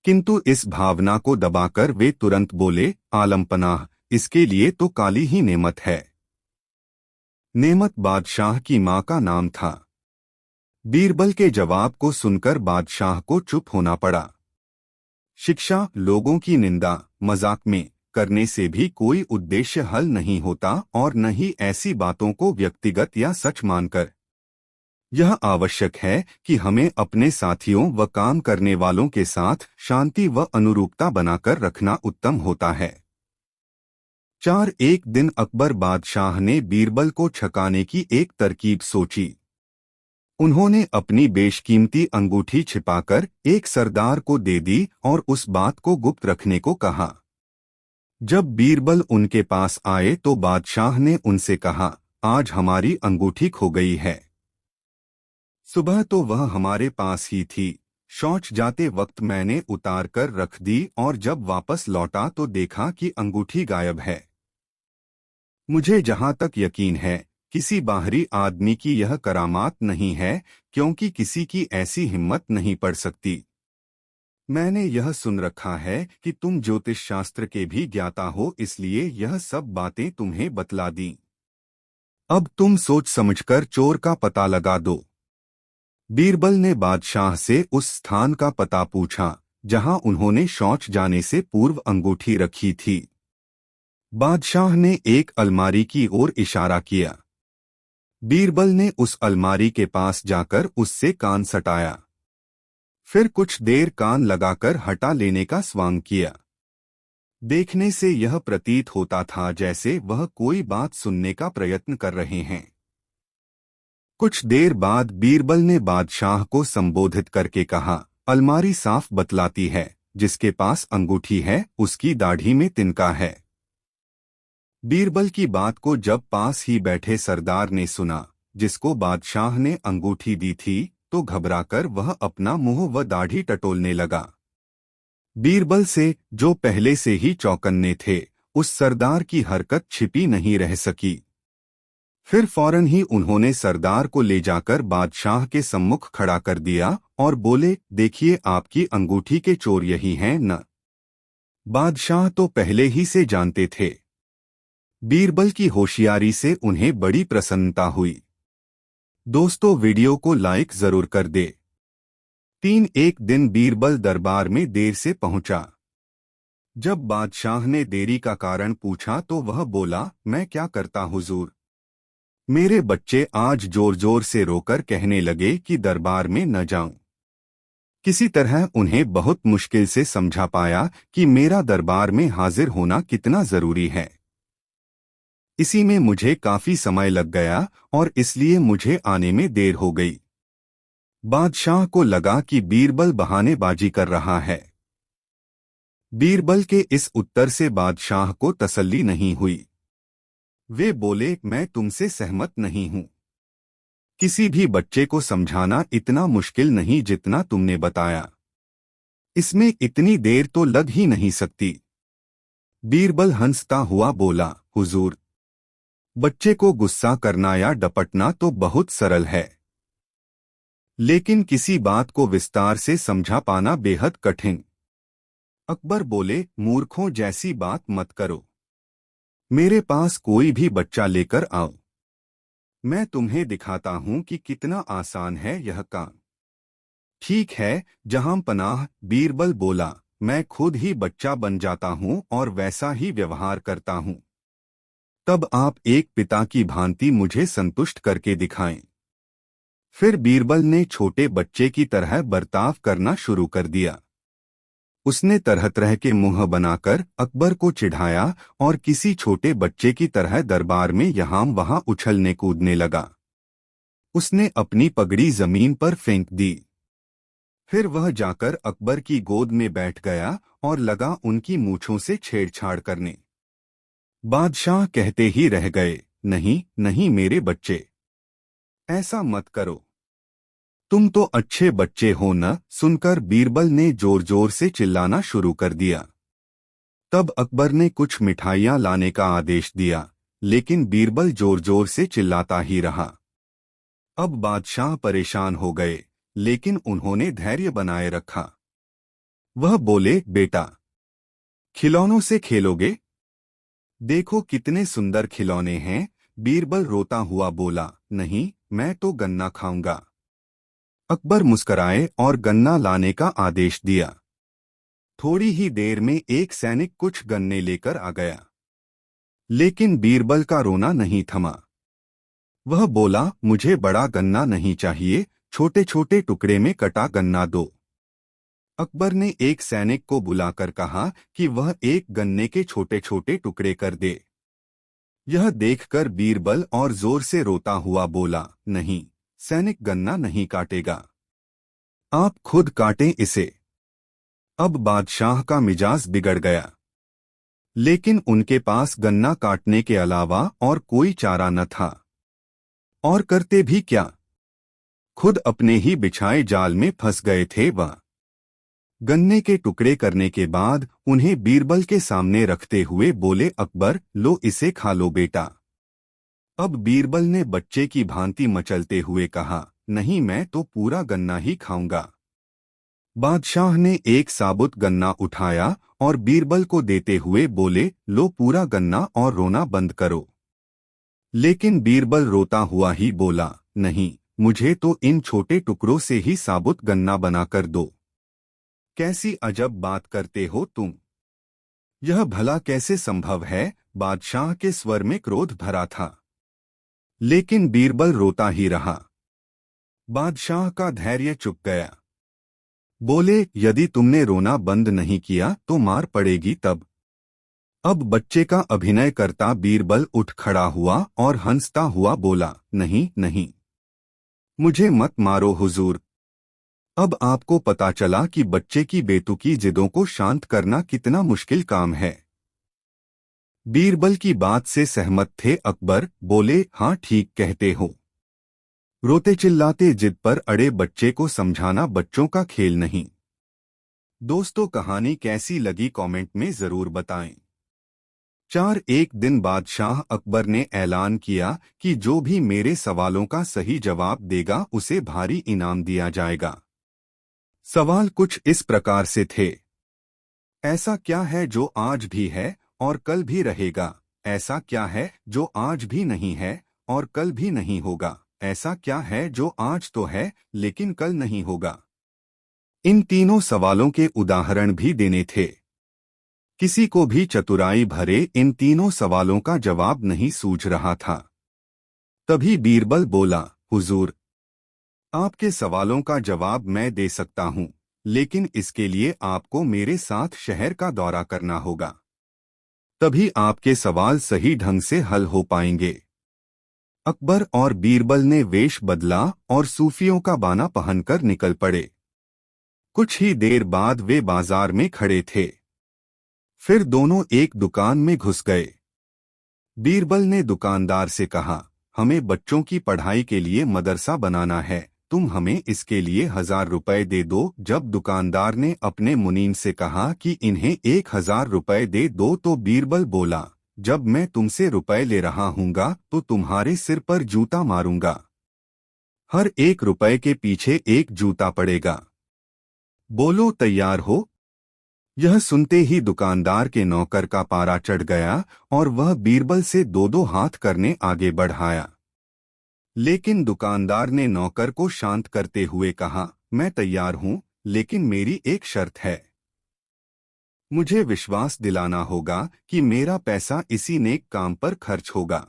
किंतु इस भावना को दबाकर वे तुरंत बोले, आलमपनाह, इसके लिए तो काली ही नेमत है। नेमत बादशाह की मां का नाम था। बीरबल के जवाब को सुनकर बादशाह को चुप होना पड़ा। शिक्षा। लोगों की निंदा, मजाक में करने से भी कोई उद्देश्य हल नहीं होता, और न ही ऐसी बातों को व्यक्तिगत या सच मानकर। यह आवश्यक है कि हमें अपने साथियों व काम करने वालों के साथ शांति व अनुरूपता बनाकर रखना उत्तम होता है। 4 एक दिन अकबर बादशाह ने बीरबल को छकाने की एक तरकीब सोची। उन्होंने अपनी बेशकीमती अंगूठी छिपाकर एक सरदार को दे दी और उस बात को गुप्त रखने को कहा। जब बीरबल उनके पास आए तो बादशाह ने उनसे कहा, आज हमारी अंगूठी खो गई है। सुबह तो वह हमारे पास ही थी, शौच जाते वक्त मैंने उतार कर रख दी और जब वापस लौटा तो देखा कि अंगूठी गायब है। मुझे जहां तक यकीन है, किसी बाहरी आदमी की यह करामात नहीं है, क्योंकि किसी की ऐसी हिम्मत नहीं पड़ सकती। मैंने यह सुन रखा है कि तुम ज्योतिष शास्त्र के भी ज्ञाता हो, इसलिए यह सब बातें तुम्हें बतला दी। अब तुम सोच समझकर चोर का पता लगा दो। बीरबल ने बादशाह से उस स्थान का पता पूछा जहां उन्होंने शौच जाने से पूर्व अंगूठी रखी थी। बादशाह ने एक अलमारी की ओर इशारा किया। बीरबल ने उस अलमारी के पास जाकर उससे कान सटाया। फिर कुछ देर कान लगाकर हटा लेने का स्वांग किया। देखने से यह प्रतीत होता था जैसे वह कोई बात सुनने का प्रयत्न कर रहे हैं। कुछ देर बाद बीरबल ने बादशाह को संबोधित करके कहा, अलमारी साफ बतलाती है, जिसके पास अंगूठी है उसकी दाढ़ी में तिनका है। बीरबल की बात को जब पास ही बैठे सरदार ने सुना, जिसको बादशाह ने अंगूठी दी थी, तो घबराकर वह अपना मुंह व दाढ़ी टटोलने लगा। बीरबल से, जो पहले से ही चौकन्ने थे, उस सरदार की हरकत छिपी नहीं रह सकी। फिर फौरन ही उन्होंने सरदार को ले जाकर बादशाह के सम्मुख खड़ा कर दिया और बोले, देखिए, आपकी अंगूठी के चोर यही हैं न? बादशाह तो पहले ही से जानते थे। बीरबल की होशियारी से उन्हें बड़ी प्रसन्नता हुई। दोस्तों, वीडियो को लाइक जरूर कर दे। 3 एक दिन बीरबल दरबार में देर से पहुंचा। जब बादशाह ने देरी का कारण पूछा तो वह बोला, मैं क्या करता हुजूर, मेरे बच्चे आज जोर जोर से रोकर कहने लगे कि दरबार में न जाऊं। किसी तरह उन्हें बहुत मुश्किल से समझा पाया कि मेरा दरबार में हाजिर होना कितना जरूरी है। इसी में मुझे काफी समय लग गया और इसलिए मुझे आने में देर हो गई। बादशाह को लगा कि बीरबल बहानेबाजी कर रहा है। बीरबल के इस उत्तर से बादशाह को तसल्ली नहीं हुई। वे बोले, मैं तुमसे सहमत नहीं हूं। किसी भी बच्चे को समझाना इतना मुश्किल नहीं जितना तुमने बताया। इसमें इतनी देर तो लग ही नहीं सकती। बीरबल हंसता हुआ बोला, हुजूर, बच्चे को गुस्सा करना या डपटना तो बहुत सरल है। लेकिन किसी बात को विस्तार से समझा पाना बेहद कठिन। अकबर बोले, मूर्खों जैसी बात मत करो। मेरे पास कोई भी बच्चा लेकर आओ, मैं तुम्हें दिखाता हूं कि कितना आसान है यह काम। ठीक है जहां पनाह, बीरबल बोला, मैं खुद ही बच्चा बन जाता हूं और वैसा ही व्यवहार करता हूं। तब आप एक पिता की भांति मुझे संतुष्ट करके दिखाएं। फिर बीरबल ने छोटे बच्चे की तरह बर्ताव करना शुरू कर दिया। उसने तरह तरह के मुंह बनाकर अकबर को चिढ़ाया और किसी छोटे बच्चे की तरह दरबार में यहाँ वहां उछलने कूदने लगा। उसने अपनी पगड़ी जमीन पर फेंक दी। फिर वह जाकर अकबर की गोद में बैठ गया और लगा उनकी मूंछों से छेड़छाड़ करने। बादशाह कहते ही रह गए, नहीं नहीं मेरे बच्चे, ऐसा मत करो, तुम तो अच्छे बच्चे हो न। सुनकर बीरबल ने जोर जोर से चिल्लाना शुरू कर दिया। तब अकबर ने कुछ मिठाइयां लाने का आदेश दिया, लेकिन बीरबल जोर जोर से चिल्लाता ही रहा। अब बादशाह परेशान हो गए, लेकिन उन्होंने धैर्य बनाए रखा। वह बोले, बेटा, खिलौनों से खेलोगे? देखो कितने सुंदर खिलौने हैं। बीरबल रोता हुआ बोला, नहीं, मैं तो गन्ना खाऊंगा। अकबर मुस्कराए और गन्ना लाने का आदेश दिया। थोड़ी ही देर में एक सैनिक कुछ गन्ने लेकर आ गया, लेकिन बीरबल का रोना नहीं थमा। वह बोला, मुझे बड़ा गन्ना नहीं चाहिए, छोटे छोटे टुकड़े में कटा गन्ना दो। अकबर ने एक सैनिक को बुलाकर कहा कि वह एक गन्ने के छोटे छोटे टुकड़े कर दे। यह देखकर बीरबल और जोर से रोता हुआ बोला, नहीं, सैनिक गन्ना नहीं काटेगा, आप खुद काटें इसे। अब बादशाह का मिजाज बिगड़ गया, लेकिन उनके पास गन्ना काटने के अलावा और कोई चारा न था। और करते भी क्या, खुद अपने ही बिछाए जाल में फंस गए थे वह। गन्ने के टुकड़े करने के बाद उन्हें बीरबल के सामने रखते हुए बोले, अकबर, लो इसे खा लो बेटा। अब बीरबल ने बच्चे की भांति मचलते हुए कहा, नहीं, मैं तो पूरा गन्ना ही खाऊंगा। बादशाह ने एक साबुत गन्ना उठाया और बीरबल को देते हुए बोले, लो पूरा गन्ना और रोना बंद करो। लेकिन बीरबल रोता हुआ ही बोला, नहीं, मुझे तो इन छोटे टुकड़ों से ही साबुत गन्ना बनाकर दो। कैसी अजब बात करते हो तुम, यह भला कैसे संभव है? बादशाह के स्वर में क्रोध भरा था, लेकिन बीरबल रोता ही रहा। बादशाह का धैर्य चुक गया। बोले, यदि तुमने रोना बंद नहीं किया तो मार पड़ेगी तब। अब बच्चे का अभिनय करता बीरबल उठ खड़ा हुआ और हंसता हुआ बोला, नहीं नहीं, मुझे मत मारो हुजूर। अब आपको पता चला कि बच्चे की बेतुकी जिदों को शांत करना कितना मुश्किल काम है। बीरबल की बात से सहमत थे अकबर। बोले, हाँ ठीक कहते हो, रोते चिल्लाते जिद पर अड़े बच्चे को समझाना बच्चों का खेल नहीं। दोस्तों, कहानी कैसी लगी कमेंट में जरूर बताएं। एक दिन बादशाह अकबर ने ऐलान किया कि जो भी मेरे सवालों का सही जवाब देगा उसे भारी इनाम दिया जाएगा। सवाल कुछ इस प्रकार से थे। ऐसा क्या है जो आज भी है और कल भी रहेगा? ऐसा क्या है जो आज भी नहीं है और कल भी नहीं होगा? ऐसा क्या है जो आज तो है लेकिन कल नहीं होगा? इन तीनों सवालों के उदाहरण भी देने थे। किसी को भी चतुराई भरे इन तीनों सवालों का जवाब नहीं सूझ रहा था। तभी बीरबल बोला, हुजूर, आपके सवालों का जवाब मैं दे सकता हूं, लेकिन इसके लिए आपको मेरे साथ शहर का दौरा करना होगा। तभी आपके सवाल सही ढंग से हल हो पाएंगे। अकबर और बीरबल ने वेश बदला और सूफियों का बाना पहनकर निकल पड़े। कुछ ही देर बाद वे बाजार में खड़े थे। फिर दोनों एक दुकान में घुस गए। बीरबल ने दुकानदार से कहा, हमें बच्चों की पढ़ाई के लिए मदरसा बनाना है, तुम हमें इसके लिए 1000 रुपए दे दो। जब दुकानदार ने अपने मुनीम से कहा कि इन्हें 1000 रुपए दे दो तो बीरबल बोला, जब मैं तुमसे रुपए ले रहा हूँगा तो तुम्हारे सिर पर जूता मारूंगा। हर 1 रुपए के पीछे एक जूता पड़ेगा। बोलो तैयार हो? यह सुनते ही दुकानदार के नौकर का पारा चढ़ गया और वह बीरबल से दो दो हाथ करने आगे बढ़ाया। लेकिन दुकानदार ने नौकर को शांत करते हुए कहा, मैं तैयार हूं, लेकिन मेरी एक शर्त है। मुझे विश्वास दिलाना होगा कि मेरा पैसा इसी नेक काम पर खर्च होगा।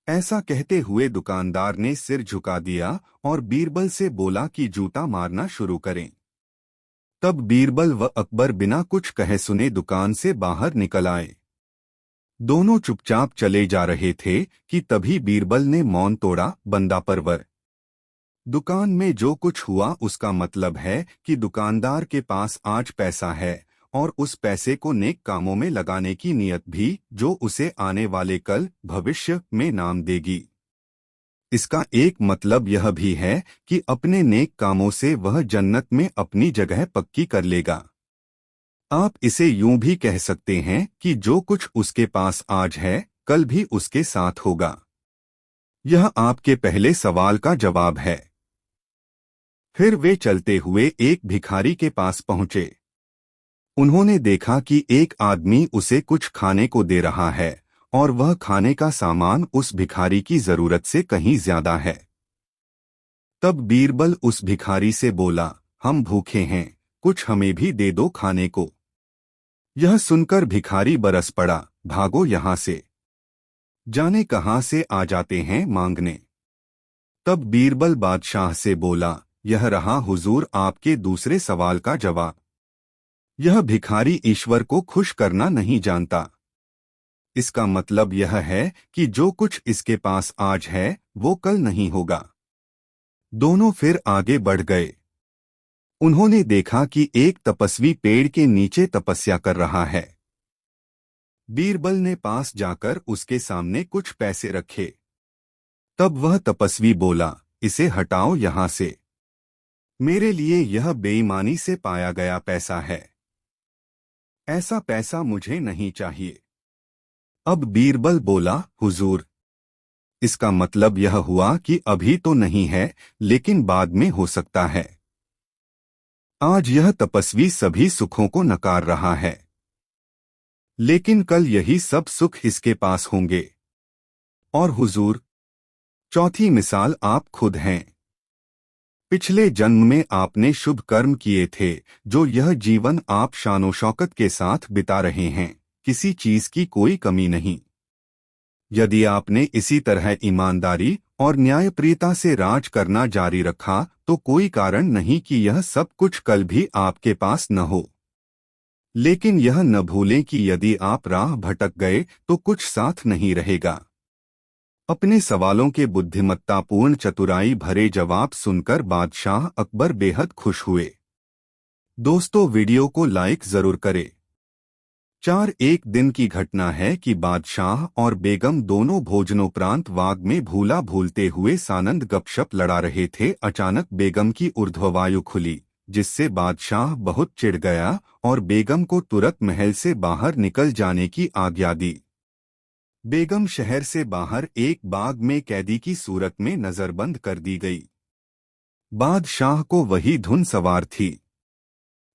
ऐसा कहते हुए दुकानदार ने सिर झुका दिया और बीरबल से बोला कि जूता मारना शुरू करें। तब बीरबल व अकबर बिना कुछ कहे सुने दुकान से बाहर निकल आए। दोनों चुपचाप चले जा रहे थे कि तभी बीरबल ने मौन तोड़ा, बंदा परवर। दुकान में जो कुछ हुआ उसका मतलब है कि दुकानदार के पास आज पैसा है और उस पैसे को नेक कामों में लगाने की नीयत भी, जो उसे आने वाले कल भविष्य में नाम देगी। इसका एक मतलब यह भी है कि अपने नेक कामों से वह जन्नत में अपनी जगह पक्की कर लेगा। आप इसे यूं भी कह सकते हैं कि जो कुछ उसके पास आज है, कल भी उसके साथ होगा। यह आपके पहले सवाल का जवाब है। फिर वे चलते हुए एक भिखारी के पास पहुंचे। उन्होंने देखा कि एक आदमी उसे कुछ खाने को दे रहा है और वह खाने का सामान उस भिखारी की जरूरत से कहीं ज्यादा है। तब बीरबल उस भिखारी से बोला, हम भूखे हैं, कुछ हमें भी दे दो खाने को। यह सुनकर भिखारी बरस पड़ा, भागो यहां से, जाने कहां से आ जाते हैं मांगने। तब बीरबल बादशाह से बोला, यह रहा हुजूर आपके दूसरे सवाल का जवाब। यह भिखारी ईश्वर को खुश करना नहीं जानता। इसका मतलब यह है कि जो कुछ इसके पास आज है वो कल नहीं होगा। दोनों फिर आगे बढ़ गए। उन्होंने देखा कि एक तपस्वी पेड़ के नीचे तपस्या कर रहा है। बीरबल ने पास जाकर उसके सामने कुछ पैसे रखे। तब वह तपस्वी बोला, इसे हटाओ यहां से, मेरे लिए यह बेईमानी से पाया गया पैसा है। ऐसा पैसा मुझे नहीं चाहिए। अब बीरबल बोला, हुजूर, इसका मतलब यह हुआ कि अभी तो नहीं है, लेकिन बाद में हो सकता है। आज यह तपस्वी सभी सुखों को नकार रहा है, लेकिन कल यही सब सुख इसके पास होंगे। और हुजूर, चौथी मिसाल आप खुद हैं। पिछले जन्म में आपने शुभ कर्म किए थे, जो यह जीवन आप शानो शौकत के साथ बिता रहे हैं, किसी चीज की कोई कमी नहीं। यदि आपने इसी तरह ईमानदारी और न्यायप्रियता से राज करना जारी रखा तो कोई कारण नहीं कि यह सब कुछ कल भी आपके पास न हो। लेकिन यह न भूलें कि यदि आप राह भटक गए तो कुछ साथ नहीं रहेगा। अपने सवालों के बुद्धिमत्तापूर्ण चतुराई भरे जवाब सुनकर बादशाह अकबर बेहद खुश हुए। दोस्तों, वीडियो को लाइक जरूर करें। एक दिन की घटना है कि बादशाह और बेगम दोनों भोजनोपरांत बाग में भूला भूलते हुए सानंद गपशप लड़ा रहे थे। अचानक बेगम की ऊर्ध्ववायु खुली, जिससे बादशाह बहुत चिढ़ गया और बेगम को तुरंत महल से बाहर निकल जाने की आज्ञा दी। बेगम शहर से बाहर एक बाग में कैदी की सूरत में नजरबंद कर दी गई। बादशाह को वही धुन सवार थी।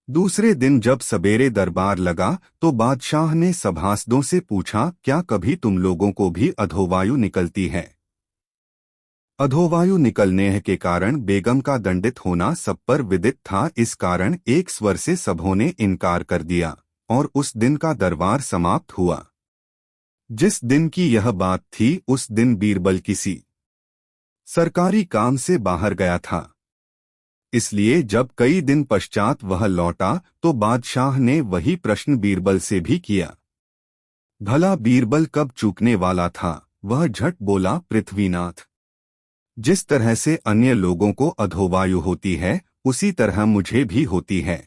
दूसरे दिन जब सवेरे दरबार लगा तो बादशाह ने सभासदों से पूछा, क्या कभी तुम लोगों को भी अधोवायु निकलती है? अधोवायु निकलने के कारण बेगम का दंडित होना सब पर विदित था। इस कारण एक स्वर से सबों ने इनकार कर दिया और उस दिन का दरबार समाप्त हुआ। जिस दिन की यह बात थी उस दिन बीरबल किसी सरकारी काम से बाहर गया था। इसलिए जब कई दिन पश्चात वह लौटा तो बादशाह ने वही प्रश्न बीरबल से भी किया। भला बीरबल कब चूकने वाला था? वह झट बोला, पृथ्वीनाथ, जिस तरह से अन्य लोगों को अधोवायु होती है उसी तरह मुझे भी होती है।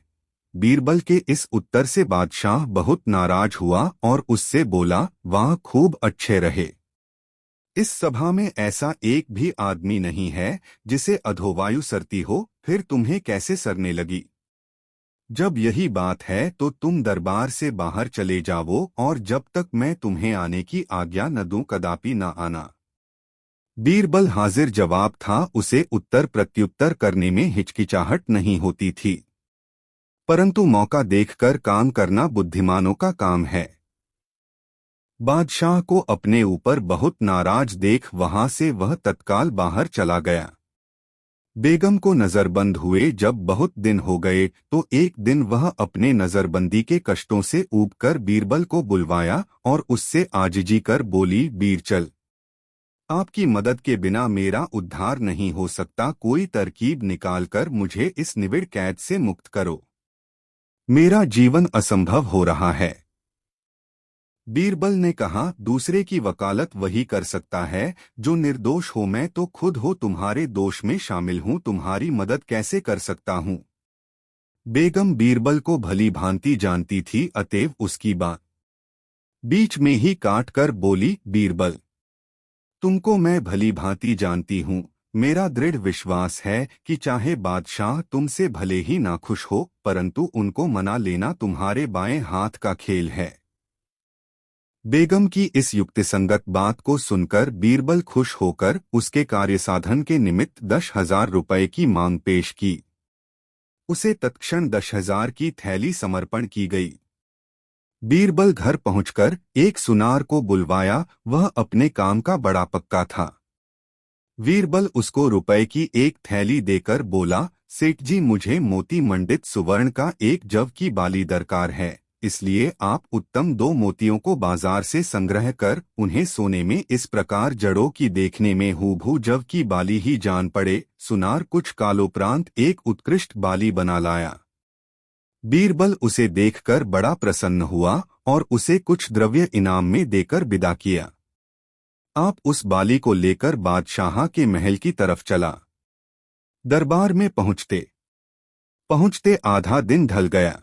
बीरबल के इस उत्तर से बादशाह बहुत नाराज हुआ और उससे बोला, वाह, खूब अच्छे रहे। इस सभा में ऐसा एक भी आदमी नहीं है जिसे अधोवायु सरती हो, फिर तुम्हें कैसे सरने लगी? जब यही बात है तो तुम दरबार से बाहर चले जाओ और जब तक मैं तुम्हें आने की आज्ञा न दूं कदापि न आना। बीरबल हाजिर जवाब था, उसे उत्तर प्रत्युत्तर करने में हिचकिचाहट नहीं होती थी। परंतु मौका देखकर काम करना बुद्धिमानों का काम है। बादशाह को अपने ऊपर बहुत नाराज देख वहां से वह तत्काल बाहर चला गया। बेगम को नजरबंद हुए जब बहुत दिन हो गए तो एक दिन वह अपने नजरबंदी के कष्टों से ऊबकर बीरबल को बुलवाया और उससे आजिजी कर बोली, बीरचल, आपकी मदद के बिना मेरा उद्धार नहीं हो सकता। कोई तरकीब निकालकर मुझे इस निविड़ कैद से मुक्त करो। मेरा जीवन असंभव हो रहा है। बीरबल ने कहा, दूसरे की वकालत वही कर सकता है जो निर्दोष हो। मैं तो खुद हो तुम्हारे दोष में शामिल हूँ, तुम्हारी मदद कैसे कर सकता हूँ। बेगम बीरबल को भली भांति जानती थी, अतएव उसकी बात बीच में ही काट कर बोली, बीरबल, तुमको मैं भली भांति जानती हूँ। मेरा दृढ़ विश्वास है कि चाहे बादशाह तुमसे भले ही नाखुश हो, परंतु उनको मना लेना तुम्हारे बाएं हाथ का खेल है। बेगम की इस युक्तिसंगत बात को सुनकर बीरबल खुश होकर उसके कार्यसाधन के निमित्त 10,000 रुपये की मांग पेश की। उसे तत्क्षण 10,000 की थैली समर्पण की गई। बीरबल घर पहुंचकर एक सुनार को बुलवाया। वह अपने काम का बड़ा पक्का था। बीरबल उसको रुपए की एक थैली देकर बोला, सेठ जी, मुझे मोती मंडित सुवर्ण का एक जव की बाली दरकार है, इसलिए आप उत्तम 2 मोतियों को बाजार से संग्रह कर उन्हें सोने में इस प्रकार जड़ों की देखने में हूबहू जव की बाली ही जान पड़े। सुनार कुछ कालोपरांत एक उत्कृष्ट बाली बना लाया। बीरबल उसे देखकर बड़ा प्रसन्न हुआ और उसे कुछ द्रव्य इनाम में देकर विदा किया। आप उस बाली को लेकर बादशाह के महल की तरफ चला। दरबार में पहुंचते पहुंचते आधा दिन ढल गया।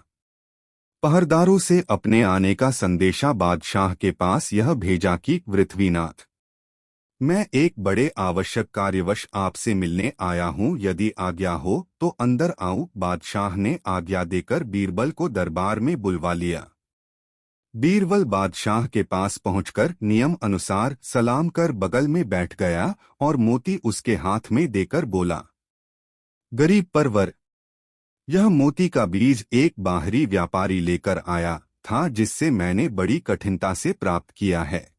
पहरदारों से अपने आने का संदेशा बादशाह के पास यह भेजा कि, पृथ्वीनाथ, मैं एक बड़े आवश्यक कार्यवश आपसे मिलने आया हूँ, यदि आज्ञा हो तो अंदर आऊं। बादशाह ने आज्ञा देकर बीरबल को दरबार में बुलवा लिया। बीरबल बादशाह के पास पहुंचकर नियम अनुसार सलाम कर बगल में बैठ गया और मोती उसके हाथ में देकर बोला, गरीब परवर, यह मोती का बीज एक बाहरी व्यापारी लेकर आया था, जिससे मैंने बड़ी कठिनता से प्राप्त किया है।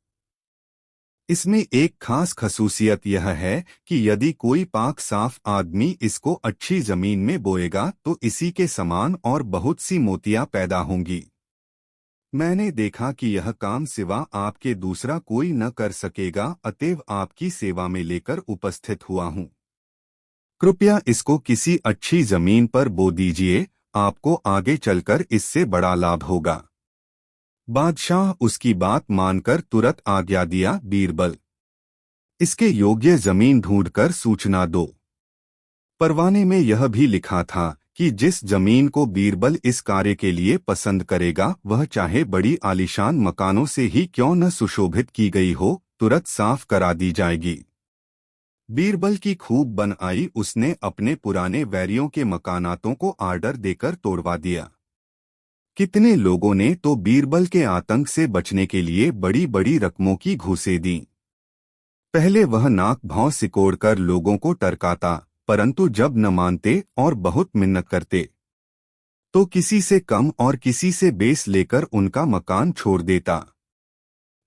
इसमें एक खास खसूसियत यह है कि यदि कोई पाक साफ आदमी इसको अच्छी जमीन में बोएगा तो इसी के समान और बहुत सी मोतियां पैदा होंगी। मैंने देखा कि यह काम सिवा आपके दूसरा कोई न कर सकेगा, अतएव आपकी सेवा में लेकर उपस्थित हुआ हूँ। कृपया इसको किसी अच्छी जमीन पर बो दीजिए, आपको आगे चलकर इससे बड़ा लाभ होगा। बादशाह उसकी बात मानकर तुरंत आज्ञा दिया, बीरबल, इसके योग्य जमीन ढूंढकर सूचना दो। परवाने में यह भी लिखा था कि जिस जमीन को बीरबल इस कार्य के लिए पसंद करेगा, वह चाहे बड़ी आलीशान मकानों से ही क्यों न सुशोभित की गई हो, तुरंत साफ करा दी जाएगी। बीरबल की खूब बन आई। उसने अपने पुराने वैरियों के मकानातों को आर्डर देकर तोड़वा दिया। कितने लोगों ने तो बीरबल के आतंक से बचने के लिए बड़ी बड़ी रकमों की घूसें दी। पहले वह नाक भौं सिकोड़कर लोगों को टरकाता, परंतु जब न मानते और बहुत मिन्नत करते तो किसी से कम और किसी से बेस लेकर उनका मकान छोड़ देता।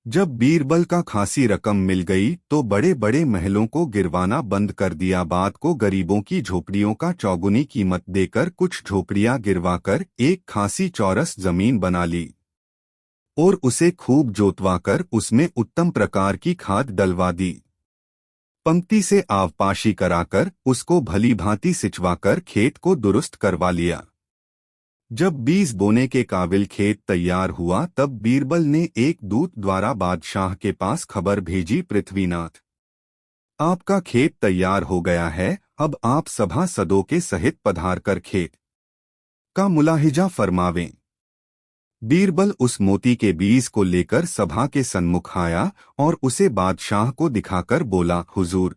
जब बीरबल का खासी रकम मिल गई तो बड़े बड़े महलों को गिरवाना बंद कर दिया। बाद को गरीबों की झोपड़ियों का चौगुनी कीमत देकर कुछ झोपड़ियां गिरवाकर एक खासी चौरस जमीन बना ली और उसे खूब जोतवाकर उसमें उत्तम प्रकार की खाद डलवा दी। पंक्ति से आवपाशी कराकर उसको भली भांति सिंचवाकर खेत को दुरुस्त करवा लिया। जब बीज बोने के काबिल खेत तैयार हुआ तब बीरबल ने एक दूत द्वारा बादशाह के पास खबर भेजी, पृथ्वीनाथ, आपका खेत तैयार हो गया है, अब आप सभा सदों के सहित पधार कर खेत का मुलाहिजा फरमावें। बीरबल उस मोती के बीज को लेकर सभा के सन्मुख आया और उसे बादशाह को दिखाकर बोला, हुजूर,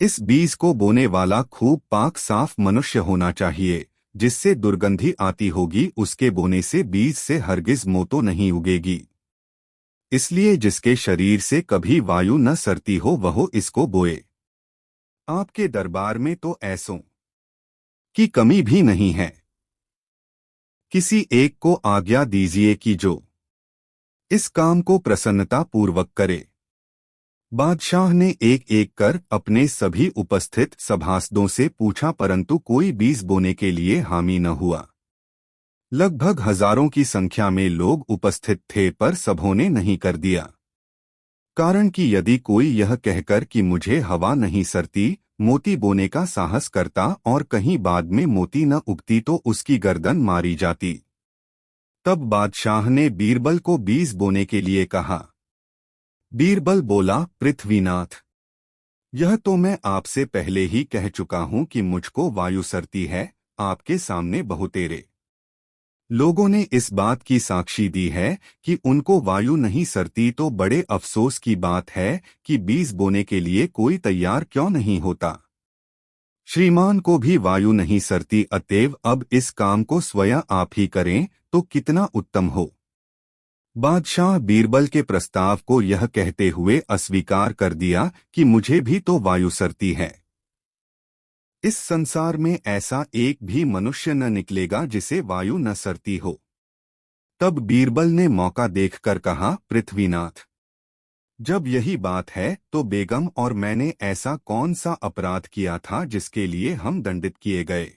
इस बीज को बोने वाला खूब पाक साफ मनुष्य होना चाहिए, जिससे दुर्गंधी आती होगी उसके बोने से बीज से हरगिज मोतो नहीं उगेगी। इसलिए जिसके शरीर से कभी वायु न सरती हो वह इसको बोए। आपके दरबार में तो ऐसों की कमी भी नहीं है। किसी एक को आज्ञा दीजिए कि जो इस काम को प्रसन्नता पूर्वक करे। बादशाह ने एक एक कर अपने सभी उपस्थित सभासदों से पूछा, परंतु कोई बीज बोने के लिए हामी न हुआ। लगभग हजारों की संख्या में लोग उपस्थित थे, पर सबों ने नहीं कर दिया। कारण कि यदि कोई यह कहकर कि मुझे हवा नहीं सरती, मोती बोने का साहस करता और कहीं बाद में मोती न उगती तो उसकी गर्दन मारी जाती। तब बादशाह ने बीरबल को बीज बोने के लिए कहा। बीरबल बोला, पृथ्वीनाथ, यह तो मैं आपसे पहले ही कह चुका हूं कि मुझको वायु सरती है। आपके सामने बहुतेरे लोगों ने इस बात की साक्षी दी है कि उनको वायु नहीं सरती, तो बड़े अफसोस की बात है कि बीज बोने के लिए कोई तैयार क्यों नहीं होता। श्रीमान को भी वायु नहीं सरती, अतएव अब इस काम को स्वयं आप ही करें तो कितना उत्तम हो। बादशाह बीरबल के प्रस्ताव को यह कहते हुए अस्वीकार कर दिया कि मुझे भी तो वायु सरती है। इस संसार में ऐसा एक भी मनुष्य न निकलेगा जिसे वायु न सरती हो। तब बीरबल ने मौका देखकर कहा, पृथ्वीनाथ, जब यही बात है तो बेगम और मैंने ऐसा कौन सा अपराध किया था जिसके लिए हम दंडित किए गए।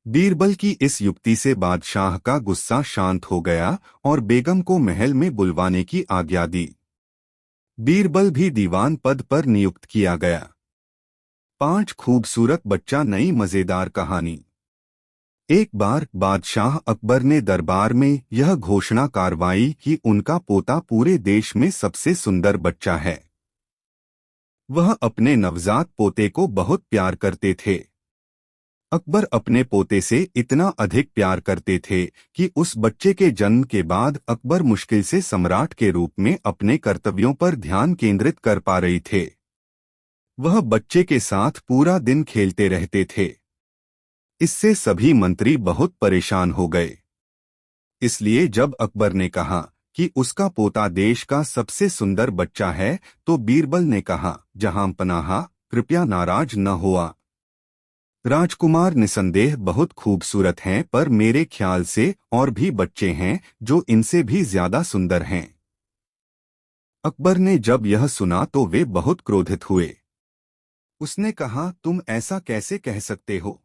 बीरबल की इस युक्ति से बादशाह का गुस्सा शांत हो गया और बेगम को महल में बुलवाने की आज्ञा दी। बीरबल भी दीवान पद पर नियुक्त किया गया। 5 खूबसूरत बच्चा नई मजेदार कहानी। एक बार बादशाह अकबर ने दरबार में यह घोषणा करवाई कि उनका पोता पूरे देश में सबसे सुंदर बच्चा है। वह अपने नवजात पोते को बहुत प्यार करते थे। अकबर अपने पोते से इतना अधिक प्यार करते थे कि उस बच्चे के जन्म के बाद अकबर मुश्किल से सम्राट के रूप में अपने कर्तव्यों पर ध्यान केंद्रित कर पा रही थे। वह बच्चे के साथ पूरा दिन खेलते रहते थे। इससे सभी मंत्री बहुत परेशान हो गए। इसलिए जब अकबर ने कहा कि उसका पोता देश का सबसे सुंदर बच्चा है, तो बीरबल ने कहा, जहांपनाह, कृपया नाराज न हुआ। राजकुमार निसंदेह बहुत खूबसूरत हैं, पर मेरे ख्याल से और भी बच्चे हैं जो इनसे भी ज्यादा सुंदर हैं। अकबर ने जब यह सुना तो वे बहुत क्रोधित हुए। उसने कहा, तुम ऐसा कैसे कह सकते हो?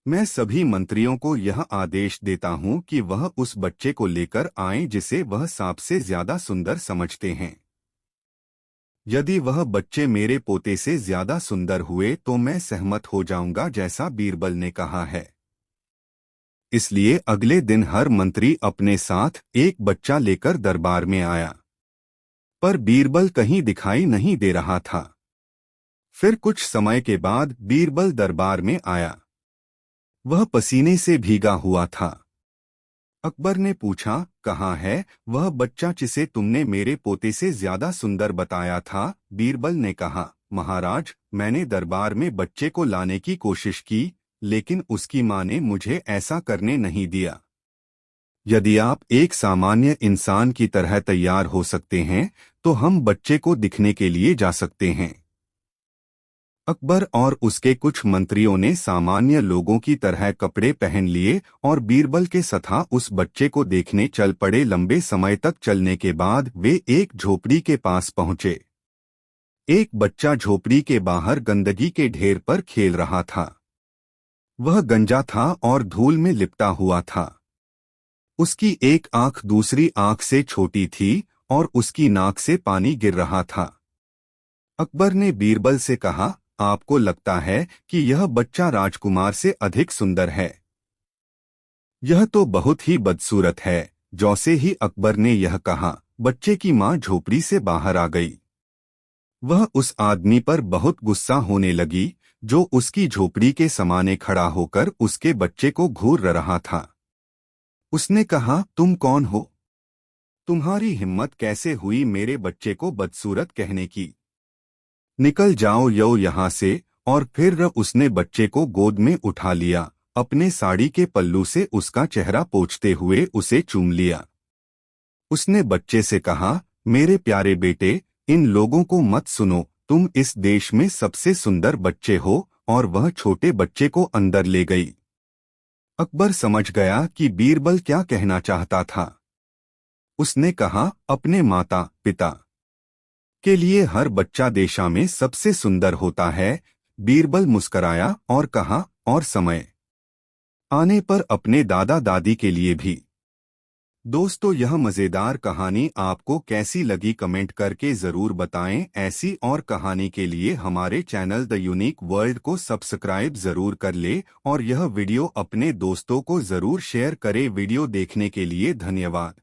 मैं सभी मंत्रियों को यह आदेश देता हूं कि वह उस बच्चे को लेकर आएं जिसे वह सबसे ज्यादा सुंदर समझते हैं। यदि वह बच्चे मेरे पोते से ज्यादा सुंदर हुए तो मैं सहमत हो जाऊंगा, जैसा बीरबल ने कहा है। इसलिए अगले दिन हर मंत्री अपने साथ एक बच्चा लेकर दरबार में आया, पर बीरबल कहीं दिखाई नहीं दे रहा था। फिर कुछ समय के बाद बीरबल दरबार में आया। वह पसीने से भीगा हुआ था। अकबर ने पूछा, कहाँ है वह बच्चा जिसे तुमने मेरे पोते से ज्यादा सुंदर बताया था? बीरबल ने कहा, महाराज, मैंने दरबार में बच्चे को लाने की कोशिश की, लेकिन उसकी माँ ने मुझे ऐसा करने नहीं दिया। यदि आप एक सामान्य इंसान की तरह तैयार हो सकते हैं तो हम बच्चे को दिखने के लिए जा सकते हैं। अकबर और उसके कुछ मंत्रियों ने सामान्य लोगों की तरह कपड़े पहन लिए और बीरबल के सथा उस बच्चे को देखने चल पड़े। लंबे समय तक चलने के बाद वे एक झोपड़ी के पास पहुंचे। एक बच्चा झोपड़ी के बाहर गंदगी के ढेर पर खेल रहा था। वह गंजा था और धूल में लिपटा हुआ था। उसकी एक आंख दूसरी आंख से छोटी थी और उसकी नाक से पानी गिर रहा था। अकबर ने बीरबल से कहा, आपको लगता है कि यह बच्चा राजकुमार से अधिक सुंदर है? यह तो बहुत ही बदसूरत है। जैसे ही अकबर ने यह कहा, बच्चे की मां झोपड़ी से बाहर आ गई। वह उस आदमी पर बहुत गुस्सा होने लगी जो उसकी झोपड़ी के समाने खड़ा होकर उसके बच्चे को घूर रहा था। उसने कहा, तुम कौन हो? तुम्हारी हिम्मत कैसे हुई मेरे बच्चे को बदसूरत कहने की? निकल जाओ यहाँ से। और फिर उसने बच्चे को गोद में उठा लिया, अपने साड़ी के पल्लू से उसका चेहरा पोंछते हुए उसे चूम लिया। उसने बच्चे से कहा, मेरे प्यारे बेटे, इन लोगों को मत सुनो, तुम इस देश में सबसे सुंदर बच्चे हो। और वह छोटे बच्चे को अंदर ले गई। अकबर समझ गया कि बीरबल क्या कहना चाहता था। उसने कहा, अपने माता पिता के लिए हर बच्चा देशा में सबसे सुंदर होता है। बीरबल मुस्कराया और कहा, और समय आने पर अपने दादा दादी के लिए भी। दोस्तों, यह मज़ेदार कहानी आपको कैसी लगी कमेंट करके ज़रूर बताएं। ऐसी और कहानी के लिए हमारे चैनल द यूनिक वर्ल्ड को सब्सक्राइब ज़रूर कर ले और यह वीडियो अपने दोस्तों को ज़रूर शेयर करें। वीडियो देखने के लिए धन्यवाद।